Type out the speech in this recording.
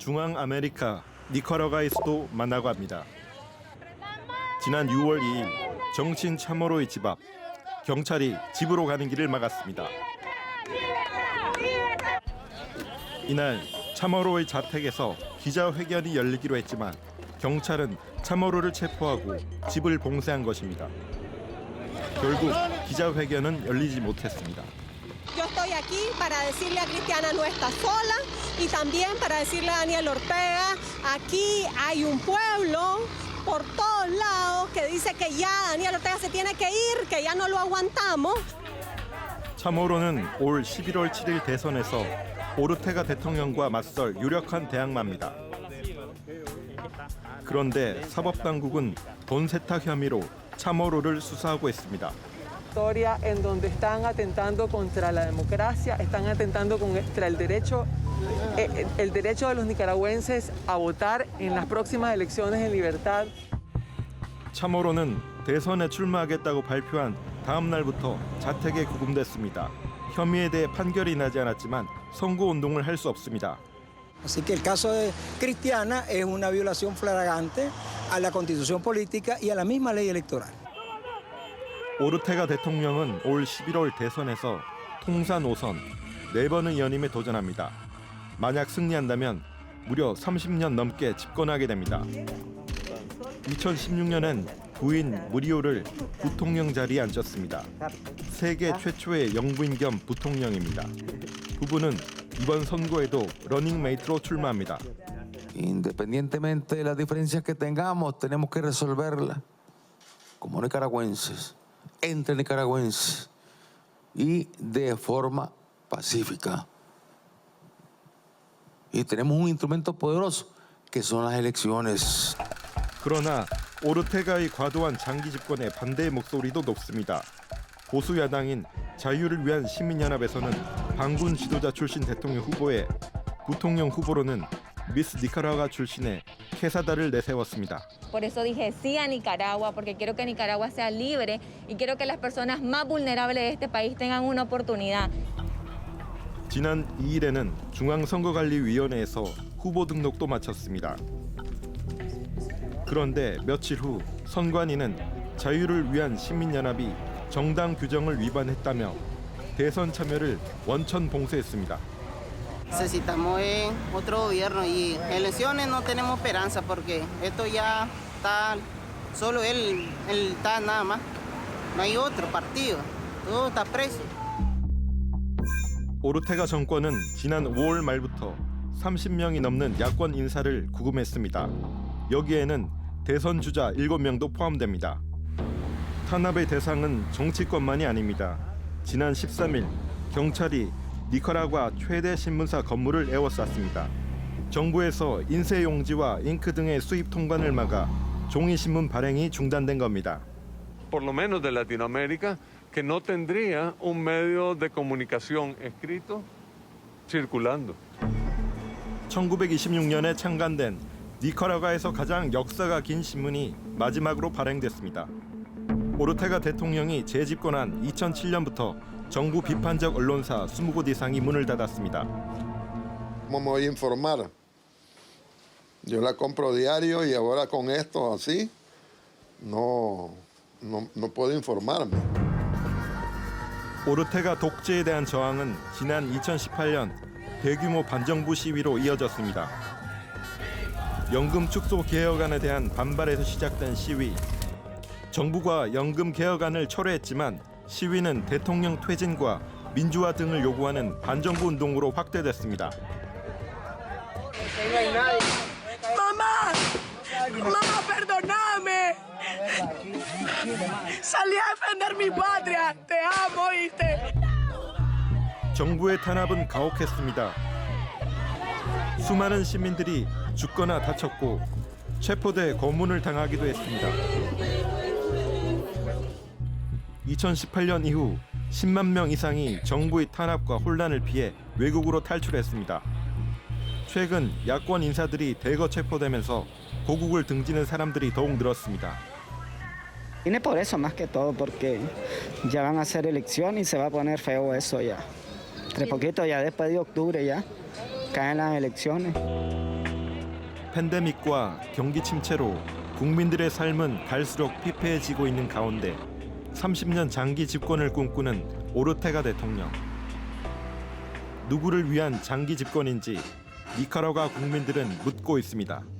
중앙 아메리카 니카라과에서도 만나고 합니다. 지난 6월 2일 정치인 차모로의 집 앞, 경찰이 집으로 가는 길을 막았습니다. 이날 차모로의 자택에서 기자회견이 열리기로 했지만 경찰은 차모로를 체포하고 집을 봉쇄한 것입니다. 결국 기자회견은 열리지 못했습니다. Yo estoy aquí para decirle a Cristiana no está sola y también para decirle a Daniel Ortega, aquí hay un pueblo por todos lados que dice que ya Daniel Ortega se tiene que ir, que ya no lo aguantamos. 차모로는 올 11월 7일 대선에서 오르테가 대통령과 맞설 유력한 대항마입니다. 그런데 사법당국은 돈 세탁 혐의로 차모로를 수사하고 있습니다. Historia en donde están atentando contra la democracia, están atentando contra el derecho de los nicaragüenses a votar en las próximas elecciones en libertad. 차모로는 대선에 출마하겠다고 발표한 다음 날부터 자택에 구금됐습니다. 혐의에 대해 판결이 나지 않았지만 선거운동을 할 수 없습니다. Así que el caso de Cristiana es una violación flagrante a la Constitución política y a la misma ley electoral. 오르테가 대통령은 올 11월 대선에서 통산 5선 4번의 연임에 도전합니다. 만약 승리한다면 무려 30년 넘게 집권하게 됩니다. 2016년엔 부인 무리오를 부통령 자리에 앉혔습니다. 세계 최초의 영부인 겸 부통령입니다. 부부는 이번 선거에도 러닝메이트로 출마합니다. Independientemente de las diferencias que tengamos, tenemos que resolverlas como nicaragüenses, entre nicaragüenses y de forma pacífica. Y tenemos un instrumento poderoso que son las elecciones. 그러나 오르테가의 과도한 장기 집권에 반대의 목소리도 높습니다. 보수 야당인 자유를 위한 시민연합에서는 반군 지도자 출신 대통령 후보에 부통령 후보로는 미스 니카라과 출신의 케사다를 내세웠습니다. Por eso dije sí a Nicaragua, porque quiero que Nicaragua sea libre y quiero que las personas más vulnerables de este país tengan una oportunidad. 지난 2일에는 중앙선거관리위원회에서 후보 등록도 마쳤습니다. 그런데 며칠 후 선관위는 자유를 위한 시민연합이 정당 규정을 위반했다며 대선 참여를 원천 봉쇄했습니다. Necesitamos otro gobierno y elecciones no tenemos esperanza porque esto ya está, solo él está nada más, no hay otro partido, todo está preso. 오르테가 정권은 지난 5월 말부터 30명이 넘는 야권 인사를 구금했습니다. 여기에는 대선 주자 7명도 포함됩니다. 탄압의 대상은 정치권만이 아닙니다. 지난 13일 경찰이 니카라과 최대 신문사 건물을 에워쌌습니다. 정부에서 인쇄 용지와 잉크 등의 수입 통관을 막아 종이 신문 발행이 중단된 겁니다. Por lo menos de Latinoamérica, que no tendría un medio de comunicación escrito circulando. 1926년에 창간된 니카라과에서 가장 역사가 긴 신문이 마지막으로 발행됐습니다. 오르테가 대통령이 재집권한 2007년부터 정부 비판적 언론사 20곳 이상이 문을 닫았습니다. ¿Cómo me voy a informar? Yo la compro diario y ahora con esto así no puedo informarme. 오르테가 독재에 대한 저항은 지난 2018년 대규모 반정부 시위로 이어졌습니다. 연금 축소 개혁안에 대한 반발에서 시작된 시위. 정부가 연금 개혁안을 철회했지만 시위는 대통령 퇴진과 민주화 등을 요구하는 반정부 운동으로 확대됐습니다. ¡Mamá! ¡Mamá, perdóname! ¡Salí a defender mi patria! ¡Te amo, oíste! 정부의 탄압은 가혹했습니다. 수많은 시민들이 죽거나 다쳤고 체포돼 고문을 당하기도 했습니다. 2018년 이후 10만 명 이상이 정부의 탄압과 혼란을 피해 외국으로 탈출했습니다. 최근 야권 인사들이 대거 체포되면서 고국을 등지는 사람들이 더욱 늘었습니다. Vine por eso más que todo, porque ya van a hacer elecciones y se va a poner feo eso ya. Entre poquito, ya después de octubre ya caen las elecciones. 팬데믹과 경기 침체로 국민들의 삶은 갈수록 피폐해지고 있는 가운데 30년 장기 집권을 꿈꾸는 오르테가 대통령. 누구를 위한 장기 집권인지 니카라과 국민들은 묻고 있습니다.